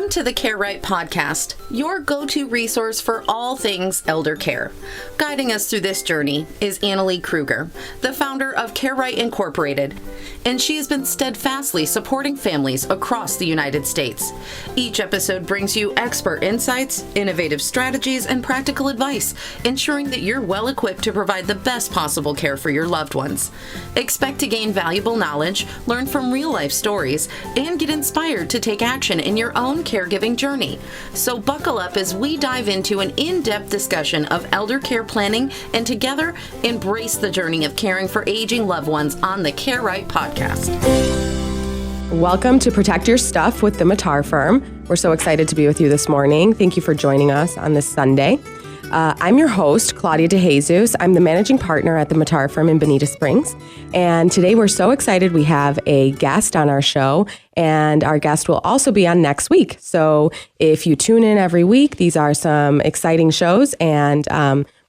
Welcome to the Care Right podcast, your go-to resource for all things elder care. Guiding us through this journey is Annalee Kruger, the founder of Care Right Incorporated, and she has been steadfastly supporting families across the United States. Each episode brings you expert insights, innovative strategies, and practical advice, ensuring that you're well equipped to provide the best possible care for your loved ones. Expect to gain valuable knowledge, learn from real-life stories, and get inspired to take action in your own caregiving journey. So buckle up as we dive into an in-depth discussion of elder care planning and together embrace the journey of caring for aging loved ones on the Care Right podcast. Welcome to Protect Your Stuff with the Matar Firm. We're so excited to be with you this morning. Thank you for joining us on this Sunday. I'm your host, Claudia DeJesus. I'm the managing partner at the Matar Firm in Bonita Springs. And today we're so excited we have a guest on our show, and our guest will also be on next week. So if you tune in every week, these are some exciting shows, and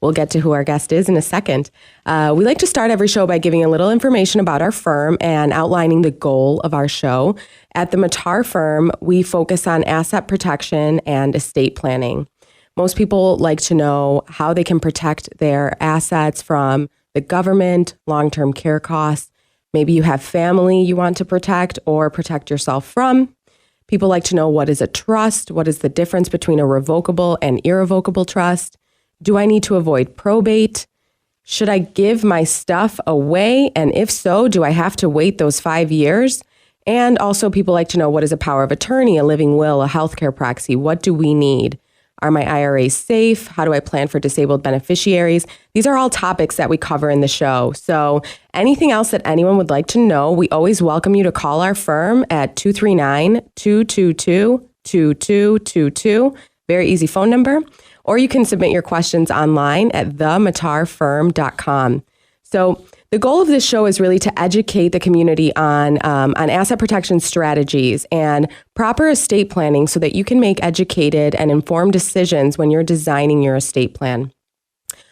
we'll get to who our guest is in a second. We like to start every show by giving a little information about our firm and outlining the goal of our show. At the Matar Firm, we focus on asset protection and estate planning. Most people like to know how they can protect their assets from the government, long-term care costs. Maybe you have family you want to protect or protect yourself from. People like to know, what is a trust? What is the difference between a revocable and irrevocable trust? Do I need to avoid probate? Should I give my stuff away? And if so, do I have to wait those 5 years? And also people like to know, what is a power of attorney, a living will, a healthcare proxy? What do we need? Are my IRAs safe? How do I plan for disabled beneficiaries? These are all topics that we cover in the show. So anything else that anyone would like to know, we always welcome you to call our firm at 239-222-2222. Very easy phone number. Or you can submit your questions online at thematarfirm.com. So the goal of this show is really to educate the community on asset protection strategies and proper estate planning so that you can make educated and informed decisions when you're designing your estate plan.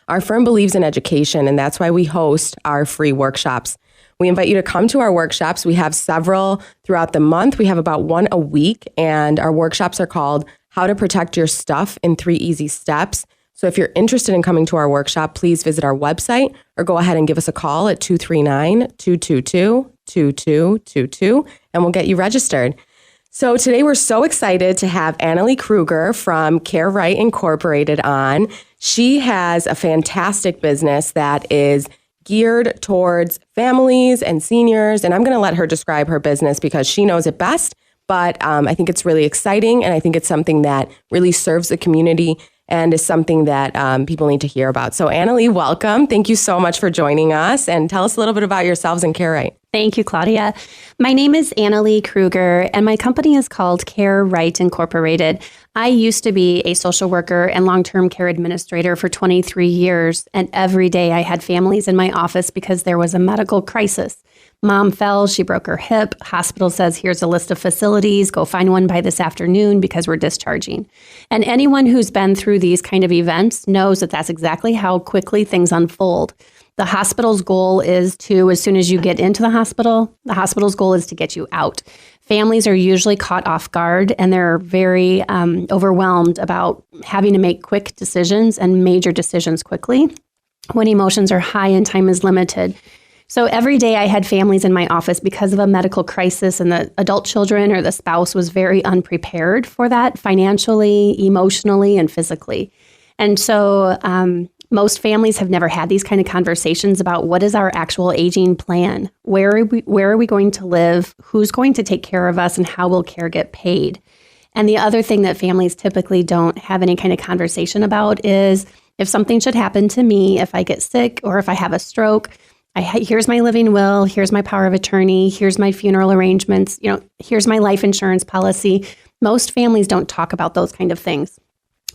Our firm believes in education, and that's why we host our free workshops. We invite you to come to our workshops. We have several throughout the month. We have about one a week, and our workshops are called How to Protect Your Stuff in 3 Easy Steps. So if you're interested in coming to our workshop, please visit our website or go ahead and give us a call at 239-222-2222, and we'll get you registered. So today we're so excited to have Annalee Kruger from Care Right Incorporated on. She has a fantastic business that is geared towards families and seniors, and I'm going to let her describe her business because she knows it best. But I think it's really exciting, and I think it's something that really serves the community and is something that people need to hear about. So Annalee, welcome. Thank you so much for joining us, and tell us a little bit about yourselves and Care Right. Thank you, Claudia. My name is Annalee Kruger, and my company is called Care Right Incorporated. I used to be a social worker and long-term care administrator for 23 years, and every day I had families in my office because there was a medical crisis. Mom fell, she broke her hip. Hospital says, here's a list of facilities. Go find one by this afternoon because we're discharging. And anyone who's been through these kind of events knows that that's exactly how quickly things unfold. The hospital's goal is to, as soon as you get into the hospital's goal is to get you out. Families are usually caught off guard, and they're very overwhelmed about having to make quick decisions and major decisions quickly when emotions are high and time is limited. So every day I had families in my office because of a medical crisis, and the adult children or the spouse was very unprepared for that financially, emotionally, and physically. And so most families have never had these kind of conversations about what is our actual aging plan? Where are we going to live? Who's going to take care of us, and how will care get paid? And the other thing that families typically don't have any kind of conversation about is if something should happen to me, if I get sick or if I have a stroke, here's my living will, here's my power of attorney, here's my funeral arrangements, here's my life insurance policy. Most families don't talk about those kind of things.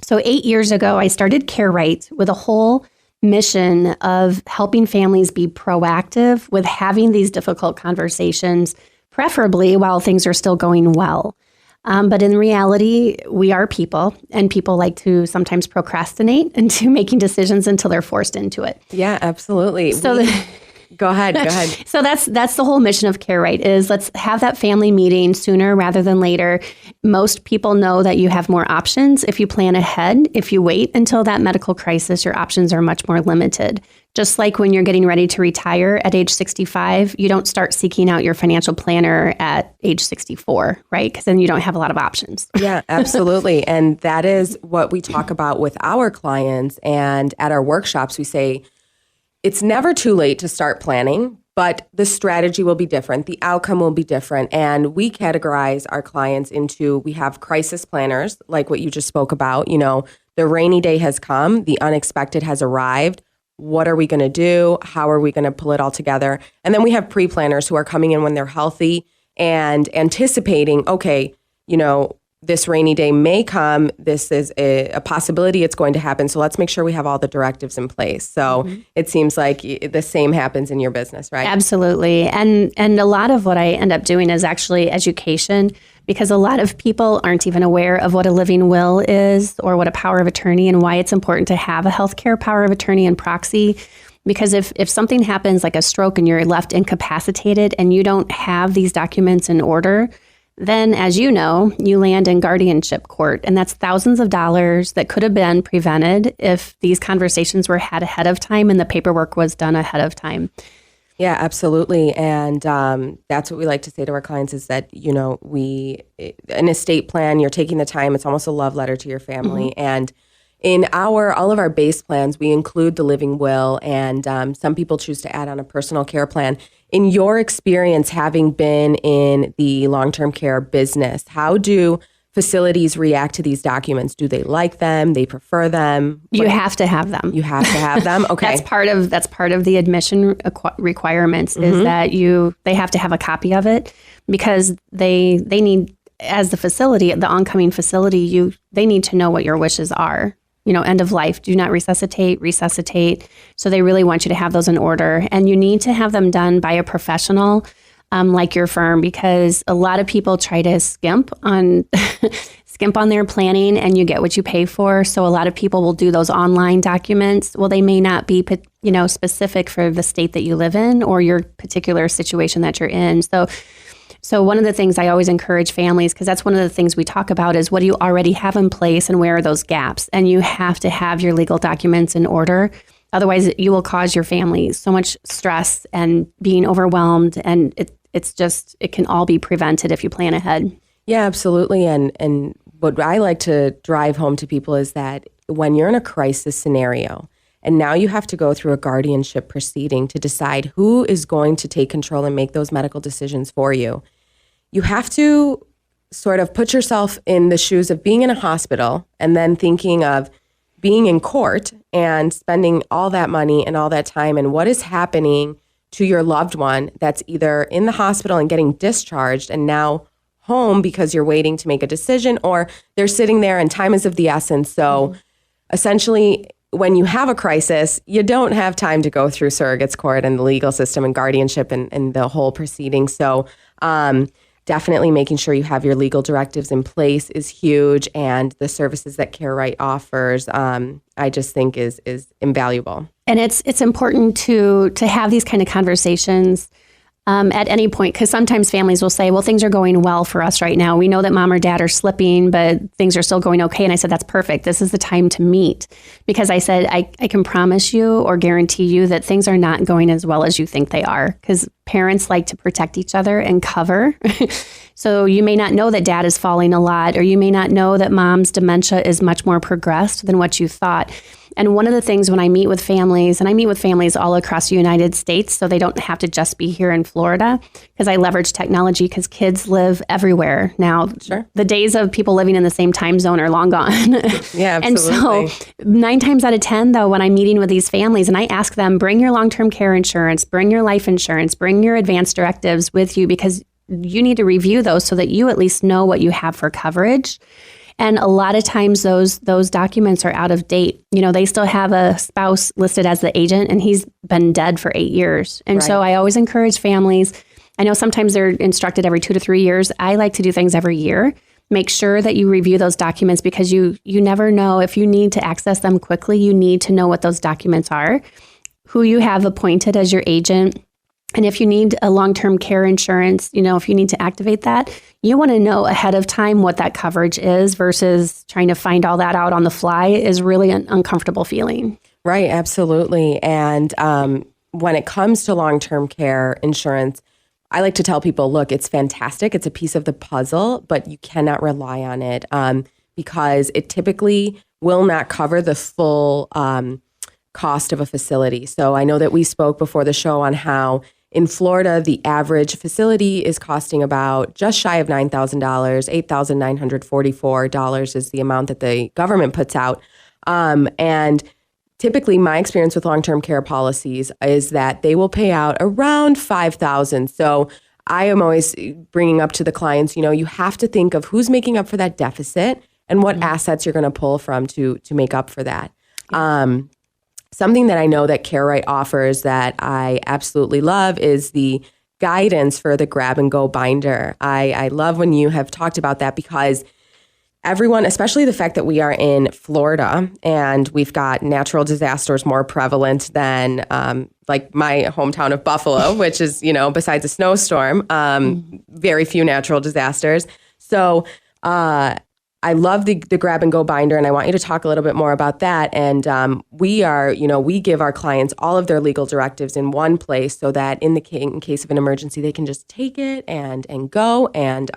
So 8 years ago, I started Care Right with a whole mission of helping families be proactive with having these difficult conversations, preferably while things are still going well. But in reality, we are people, and people like to sometimes procrastinate into making decisions until they're forced into it. Yeah, absolutely. So Go ahead. So that's the whole mission of Care Right is let's have that family meeting sooner rather than later. Most people know that you have more options if you plan ahead. If you wait until that medical crisis, your options are much more limited. Just like when you're getting ready to retire at age 65, you don't start seeking out your financial planner at age 64, right? Because then you don't have a lot of options. Yeah, absolutely. And that is what we talk about with our clients. And at our workshops, we say it's never too late to start planning, but the strategy will be different. The outcome will be different. And we categorize our clients into, we have crisis planners, like what you just spoke about. You know, the rainy day has come, the unexpected has arrived. What are we going to do? How are we going to pull it all together? And then we have pre-planners who are coming in when they're healthy and anticipating, okay, you know, this rainy day may come. This is a possibility it's going to happen. So let's make sure we have all the directives in place. So it seems like the same happens in your business, right? Absolutely. And a lot of what I end up doing is actually education, because a lot of people aren't even aware of what a living will is or what a power of attorney and why it's important to have a healthcare power of attorney and proxy. Because if something happens like a stroke and you're left incapacitated and you don't have these documents in order, then, as you know, you land in guardianship court, and that's thousands of dollars that could have been prevented if these conversations were had ahead of time and the paperwork was done ahead of time. Yeah, absolutely. And that's what we like to say to our clients is that, you know, an estate plan, you're taking the time, it's almost a love letter to your family. And in all of our base plans, we include the living will, and some people choose to add on a personal care plan. In your experience, having been in the long-term care business, how do facilities react to these documents? Do they like them? They prefer them? You have to have them. You have to have them. Okay, that's part of the admission requirements is that they have to have a copy of it, because they need, as the facility, the oncoming facility, they need to know what your wishes are. You know, end of life, do not resuscitate. So they really want you to have those in order. And you need to have them done by a professional like your firm, because a lot of people try to skimp on their planning, and you get what you pay for. So a lot of people will do those online documents. Well, they may not be, specific for the state that you live in or your particular situation that you're in. So one of the things I always encourage families, because that's one of the things we talk about, is what do you already have in place and where are those gaps? And you have to have your legal documents in order. Otherwise, you will cause your family so much stress and being overwhelmed. And it can all be prevented if you plan ahead. Yeah, absolutely. And what I like to drive home to people is that when you're in a crisis scenario, and now you have to go through a guardianship proceeding to decide who is going to take control and make those medical decisions for you, you have to sort of put yourself in the shoes of being in a hospital and then thinking of being in court and spending all that money and all that time, and what is happening to your loved one that's either in the hospital and getting discharged and now home because you're waiting to make a decision, or they're sitting there and time is of the essence. So essentially, when you have a crisis, you don't have time to go through surrogates court and the legal system and guardianship and the whole proceeding. So definitely making sure you have your legal directives in place is huge. And the services that Care Right offers, I just think is invaluable. And it's important to have these kind of conversations at any point, because sometimes families will say, well, things are going well for us right now. We know that mom or dad are slipping, but things are still going okay. And I said, that's perfect. This is the time to meet, because I said, I can promise you or guarantee you that things are not going as well as you think they are, because parents like to protect each other and cover. So you may not know that dad is falling a lot, or you may not know that mom's dementia is much more progressed than what you thought. And one of the things when I meet with families, and I meet with families all across the United States, so they don't have to just be here in Florida, because I leverage technology, because kids live everywhere now. Sure. The days of people living in the same time zone are long gone. Yeah, absolutely. And so 9 times out of 10, though, when I'm meeting with these families and I ask them, bring your long-term care insurance, bring your life insurance, bring your advanced directives with you, because you need to review those so that you at least know what you have for coverage. And a lot of times those documents are out of date. You know, they still have a spouse listed as the agent, and he's been dead for 8 years. And so I always encourage families. I know sometimes they're instructed every 2 to 3 years. I like to do things every year. Make sure that you review those documents, because you never know if you need to access them quickly. You need to know what those documents are, who you have appointed as your agent, And if you need a long-term care insurance, if you need to activate that, you want to know ahead of time what that coverage is versus trying to find all that out on the fly is really an uncomfortable feeling. Right, absolutely. And when it comes to long-term care insurance, I like to tell people, look, it's fantastic. It's a piece of the puzzle, but you cannot rely on it because it typically will not cover the full cost of a facility. So I know that we spoke before the show on how in Florida, the average facility is costing about just shy of $9,000. $8,944 is the amount that the government puts out. And typically, my experience with long-term care policies is that they will pay out around $5,000. So I am always bringing up to the clients, you have to think of who's making up for that deficit and what assets you're going to pull from to make up for that. Something that I know that CareRight offers that I absolutely love is the guidance for the grab and go binder. I love when you have talked about that because everyone, especially the fact that we are in Florida and we've got natural disasters more prevalent than like my hometown of Buffalo, which is, besides a snowstorm, very few natural disasters. So I love the grab and go binder, and I want you to talk a little bit more about that. And we give our clients all of their legal directives in one place so that in case of an emergency, they can just take it and go, and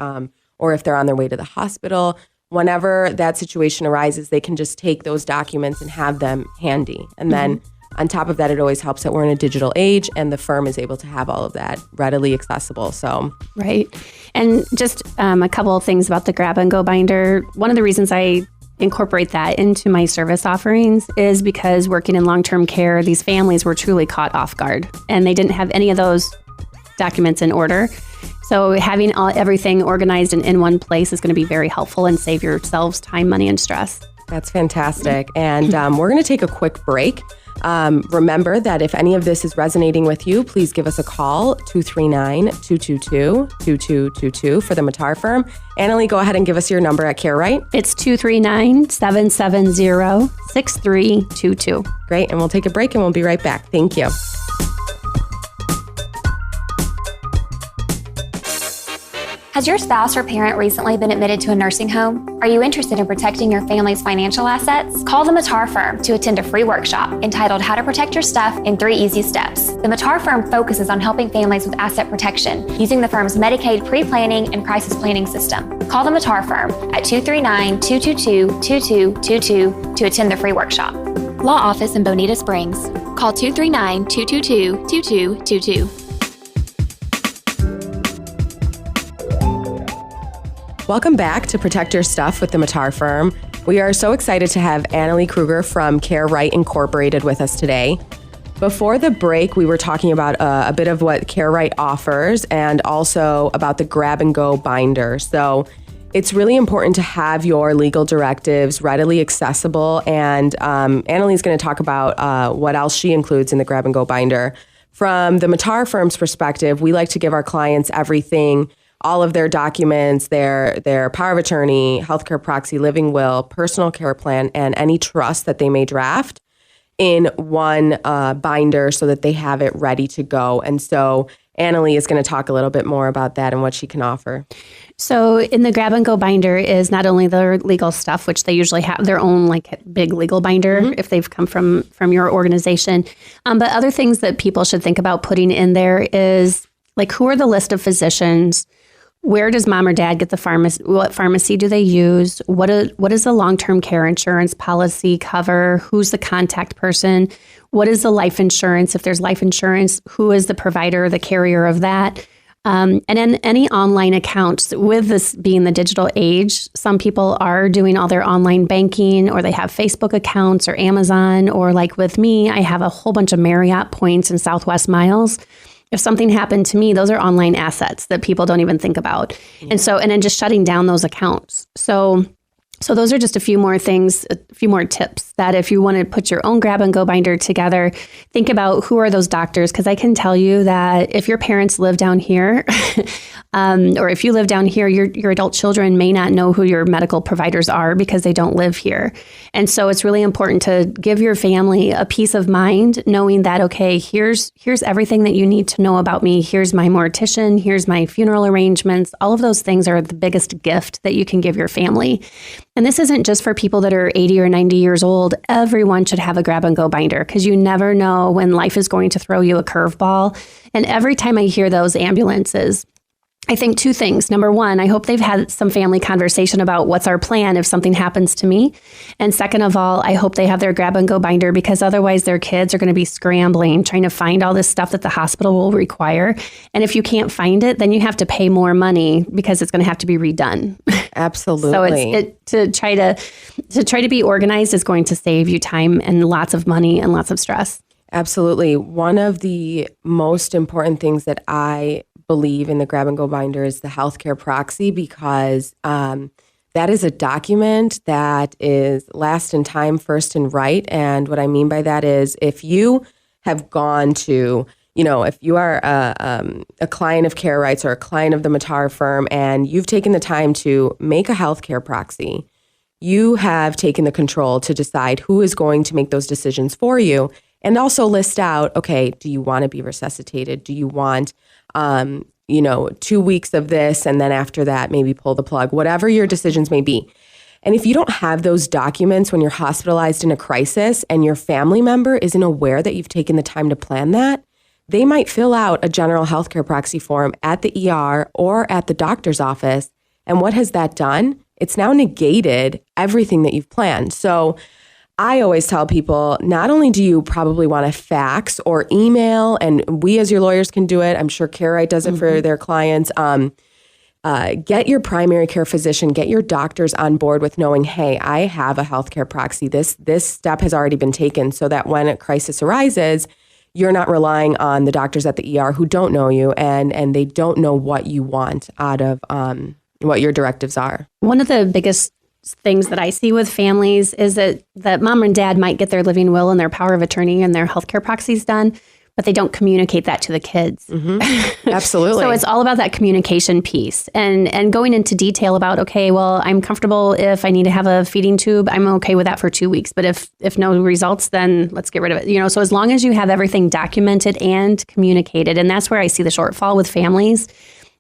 or if they're on their way to the hospital, whenever that situation arises, they can just take those documents and have them handy. And then on top of that, it always helps that we're in a digital age and the firm is able to have all of that readily accessible. So right. And just a couple of things about the grab and go binder. One of the reasons I incorporate that into my service offerings is because working in long-term care, these families were truly caught off guard and they didn't have any of those documents in order. So having everything organized and in one place is going to be very helpful and save yourselves time, money, and stress. That's fantastic. And we're going to take a quick break. Remember that if any of this is resonating with you, please give us a call, 239-222-2222 for the Matar Firm. Annalee, go ahead and give us your number at CareRight. It's 239-770-6322. Great. And we'll take a break and we'll be right back. Thank you. Has your spouse or parent recently been admitted to a nursing home? Are you interested in protecting your family's financial assets? Call the Matar Firm to attend a free workshop entitled How to Protect Your Stuff in 3 Easy Steps. The Matar Firm focuses on helping families with asset protection using the firm's Medicaid pre-planning and crisis planning system. Call the Matar Firm at 239-222-2222 to attend the free workshop. Law Office in Bonita Springs. Call 239-222-2222. Welcome back to Protect Your Stuff with the Matar Firm. We are so excited to have Annalee Kruger from CareRight Incorporated with us today. Before the break, we were talking about a bit of what CareRight offers and also about the grab and go binder. So it's really important to have your legal directives readily accessible. And Annalee is going to talk about what else she includes in the grab and go binder. From the Matar Firm's perspective, we like to give our clients everything, all of their documents, their power of attorney, healthcare proxy, living will, personal care plan, and any trust that they may draft in one binder so that they have it ready to go. And so Annalee is going to talk a little bit more about that and what she can offer. So in the grab and go binder is not only their legal stuff, which they usually have their own like big legal binder if they've come from your organization, but other things that people should think about putting in there is like, who are the list of physicians? Where does mom or dad get the pharmacy? What pharmacy do they use? What does the long-term care insurance policy cover? Who's the contact person? What is the life insurance? If there's life insurance, who is the provider, the carrier of that? And then any online accounts. With this being the digital age, some people are doing all their online banking, or they have Facebook accounts or Amazon, or like with me, I have a whole bunch of Marriott points and Southwest miles. If something happened to me, those are online assets that people don't even think about. Yeah. And then just shutting down those accounts. So So those are just a few more things, a few more tips that if you want to put your own grab and go binder together, think about who are those doctors. Because I can tell you that if your parents live down here, or if you live down here, your adult children may not know who your medical providers are because they don't live here. And so it's really important to give your family a peace of mind, knowing that, okay, here's everything that you need to know about me. Here's my mortician. Here's my funeral arrangements. All of those things are the biggest gift that you can give your family. And this isn't just for people that are 80 or 90 years old. Everyone should have a grab and go binder because you never know when life is going to throw you a curveball. And every time I hear those ambulances, I think two things. Number one, I hope they've had some family conversation about what's our plan if something happens to me. And second of all, I hope they have their grab and go binder because otherwise their kids are going to be scrambling, trying to find all this stuff that the hospital will require. And if you can't find it, then you have to pay more money because it's going to have to be redone. Absolutely. So to try to be organized is going to save you time and lots of money and lots of stress. Absolutely. One of the most important things that I believe in the grab and go binder is the healthcare proxy because that is a document that is last in time, first in right. And what I mean by that is if you have gone to, if you are a client of Care Rights or a client of the Matar firm and you've taken the time to make a healthcare proxy, you have taken the control to decide who is going to make those decisions for you and also list out, okay, do you want to be resuscitated? Do you want 2 weeks of this, and then after that, maybe pull the plug, whatever your decisions may be. And if you don't have those documents when you're hospitalized in a crisis and your family member isn't aware that you've taken the time to plan that, they might fill out a general healthcare proxy form at the ER or at the doctor's office. And what has that done? It's now negated everything that you've planned. So I always tell people, not only do you probably want to fax or email, and we as your lawyers can do it, I'm sure Care Right does it for their clients, get your primary care physician, get your doctors on board with knowing, hey, I have a healthcare proxy. This step has already been taken so that when a crisis arises, you're not relying on the doctors at the ER who don't know you and they don't know what you want out of what your directives are. One of the biggest things that I see with families is that mom and dad might get their living will and their power of attorney and their healthcare proxies done, but they don't communicate that to the kids. Mm-hmm. Absolutely. So it's all about that communication piece and going into detail about, okay, well, I'm comfortable if I need to have a feeding tube, I'm okay with that for 2 weeks. But if no results, then let's get rid of it. So as long as you have everything documented and communicated, and that's where I see the shortfall with families,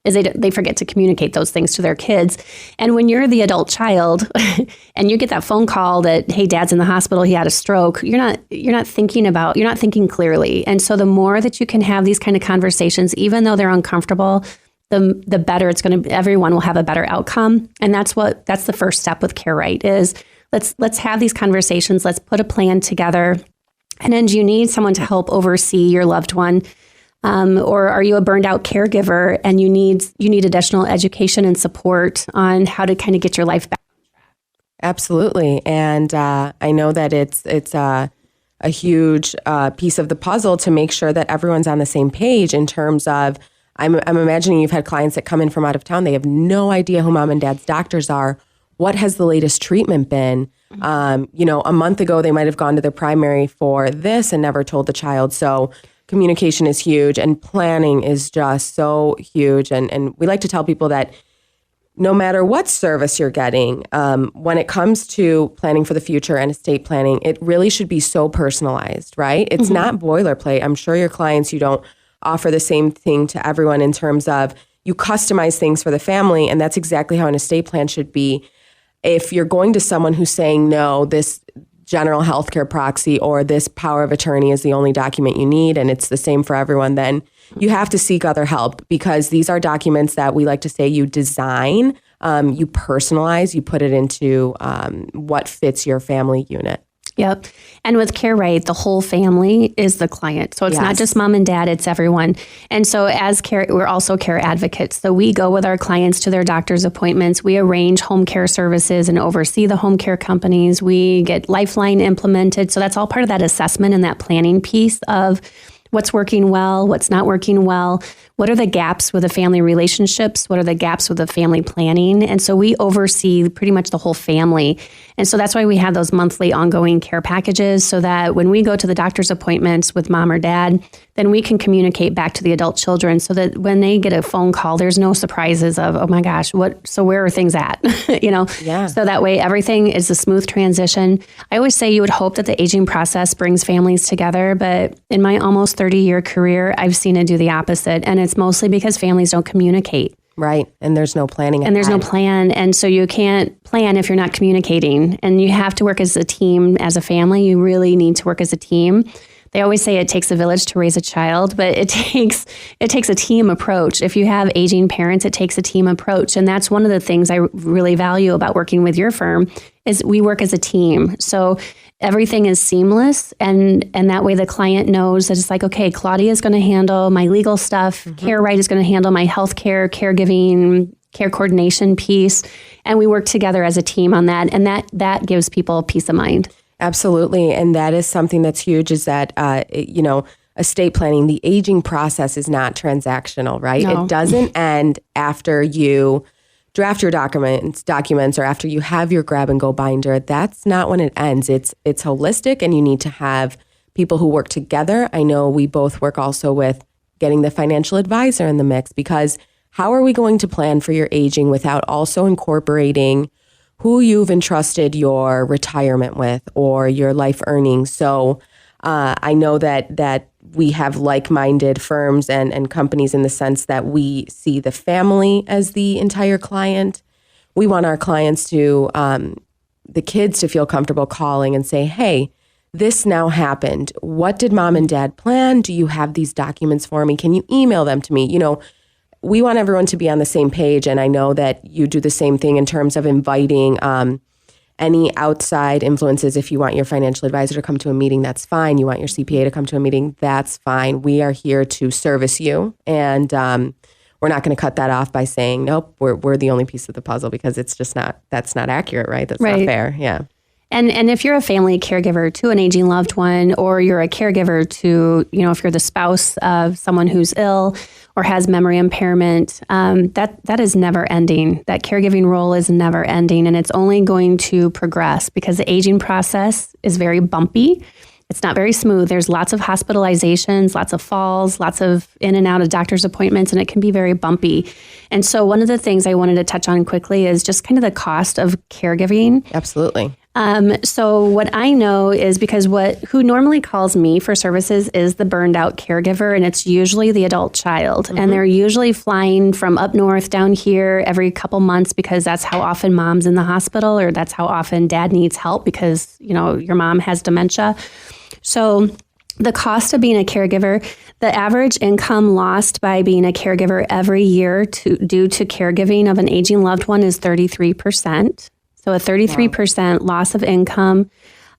is they forget to communicate those things to their kids. And when you're the adult child and you get that phone call that, hey, dad's in the hospital, he had a stroke, you're not thinking clearly. And so the more that you can have these kind of conversations, even though they're uncomfortable, the better everyone will have a better outcome. And that's the first step with Care Right is let's have these conversations. Let's put a plan together. And then do you need someone to help oversee your loved one? Or are you a burned out caregiver and you need additional education and support on how to kind of get your life back on track? Absolutely. And I know that it's a huge piece of the puzzle to make sure that everyone's on the same page in terms of, I'm imagining you've had clients that come in from out of town. They have no idea who mom and dad's doctors are. What has the latest treatment been? A month ago, they might have gone to their primary for this and never told the child. So communication is huge and planning is just so huge. And we like to tell people that no matter what service you're getting, when it comes to planning for the future and estate planning, it really should be so personalized, right? It's not boilerplate. I'm sure your clients, you don't offer the same thing to everyone in terms of you customize things for the family. And that's exactly how an estate plan should be. If you're going to someone who's saying, no, this general healthcare proxy or this power of attorney is the only document you need and it's the same for everyone, then you have to seek other help because these are documents that we like to say you design, you personalize, you put it into what fits your family unit. Yep. And with Care Right, the whole family is the client. So it's not just mom and dad, it's everyone. And so as care, we're also care advocates. So we go with our clients to their doctor's appointments. We arrange home care services and oversee the home care companies. We get Lifeline implemented. So that's all part of that assessment and that planning piece of what's working well, what's not working well, what are the gaps with the family relationships, what are the gaps with the family planning. And so we oversee pretty much the whole family. And so that's why we have those monthly ongoing care packages, so that when we go to the doctor's appointments with mom or dad, then we can communicate back to the adult children so that when they get a phone call, there's no surprises of, oh my gosh, so where are things at? Yeah. So that way everything is a smooth transition. I always say you would hope that the aging process brings families together, but in my almost 30-year career, I've seen it do the opposite. And it's mostly because families don't communicate. Right. And there's no planning. And there's no plan. And so you can't plan if you're not communicating. And you have to work as a team, as a family. You really need to work as a team. They always say it takes a village to raise a child, but it takes a team approach. If you have aging parents, it takes a team approach. And that's one of the things I really value about working with your firm is we work as a team. So everything is seamless. And that way the client knows that it's like, okay, Claudia is going to handle my legal stuff. Care Right is going to handle my healthcare, caregiving, care coordination piece. And we work together as a team on that. And that gives people peace of mind. Absolutely. And that is something that's huge, is that, estate planning, the aging process is not transactional, right? No. It doesn't end after you draft your documents, or after you have your grab and go binder. That's not when it ends. It's holistic, and you need to have people who work together. I know we both work also with getting the financial advisor in the mix, because how are we going to plan for your aging without also incorporating who you've entrusted your retirement with or your life earnings? So I know that we have like-minded firms and companies in the sense that we see the family as the entire client. We want our clients to, the kids to feel comfortable calling and say, hey, this now happened. What did mom and dad plan? Do you have these documents for me? Can you email them to me? We want everyone to be on the same page, and I know that you do the same thing in terms of inviting any outside influences. If you want your financial advisor to come to a meeting, that's fine. You want your CPA to come to a meeting, that's fine. We are here to service you, and we're not going to cut that off by saying, nope, we're the only piece of the puzzle, because it's just that's not accurate, right? That's not fair. Yeah. And if you're a family caregiver to an aging loved one, or you're a caregiver to, if you're the spouse of someone who's ill or has memory impairment, that is never ending. That caregiving role is never ending, and it's only going to progress, because the aging process is very bumpy. It's not very smooth. There's lots of hospitalizations, lots of falls, lots of in and out of doctor's appointments, and it can be very bumpy. And so one of the things I wanted to touch on quickly is just kind of the cost of caregiving. Absolutely. So what I know is, because who normally calls me for services is the burned out caregiver, and it's usually the adult child. Mm-hmm. And they're usually flying from up north down here every couple months, because that's how often mom's in the hospital, or that's how often dad needs help because, your mom has dementia. So the cost of being a caregiver, the average income lost by being a caregiver every year due to caregiving of an aging loved one is 33%. So a 33% loss of income.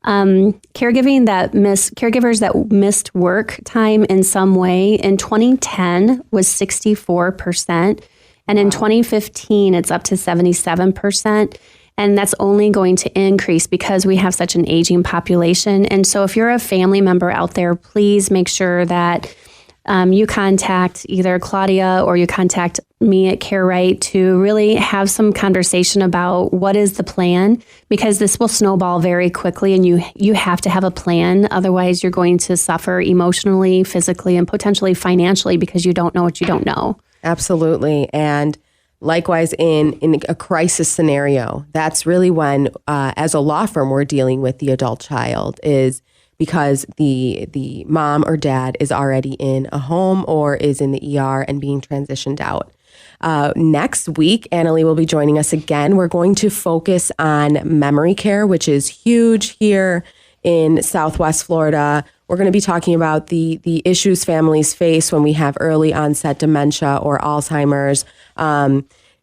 Caregivers that missed work time in some way in 2010 was 64%. And in 2015, it's up to 77%. And that's only going to increase because we have such an aging population. And so if you're a family member out there, please make sure that you contact either Claudia or you contact me at Care Right to really have some conversation about what is the plan, because this will snowball very quickly, and you have to have a plan. Otherwise, you're going to suffer emotionally, physically, and potentially financially, because you don't know what you don't know. Absolutely. And likewise, in a crisis scenario, that's really when, as a law firm, we're dealing with the adult child, is because the mom or dad is already in a home or is in the ER and being transitioned out. Next week, Annalee will be joining us again. We're going to focus on memory care, which is huge here in Southwest Florida. We're going to be talking about the issues families face when we have early onset dementia or Alzheimer's.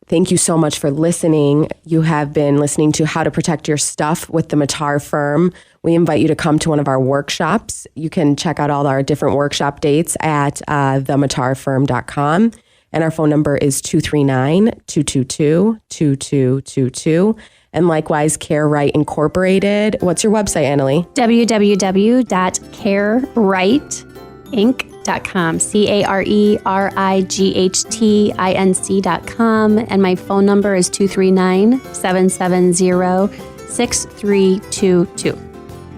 Thank you so much for listening. You have been listening to How to Protect Your Stuff with the Matar Firm. We invite you to come to one of our workshops. You can check out all our different workshop dates at thematarfirm.com. And our phone number is 239-222-2222. And likewise, Care Right Incorporated. What's your website, Annalee? www.carerightinc.com. carerightinc.com, carerightinc.com, and my phone number is 239-770-6322.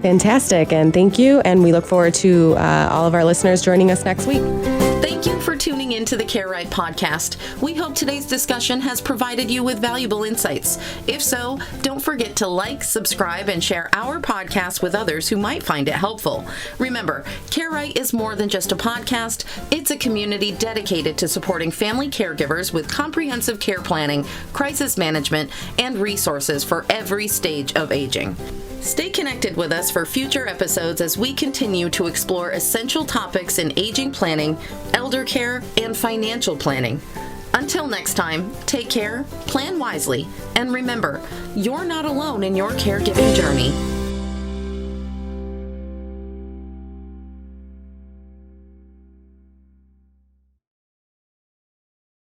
Fantastic, and thank you, and we look forward to all of our listeners joining us next week. Thank you for tuning in to the Care Right podcast. We hope today's discussion has provided you with valuable insights. If so, don't forget to like, subscribe, and share our podcast with others who might find it helpful. Remember, Care Right is more than just a podcast. It's a community dedicated to supporting family caregivers with comprehensive care planning, crisis management, and resources for every stage of aging. Stay connected with us for future episodes as we continue to explore essential topics in aging planning, elder care, and financial planning. Until next time, take care, plan wisely, and remember, you're not alone in your caregiving journey.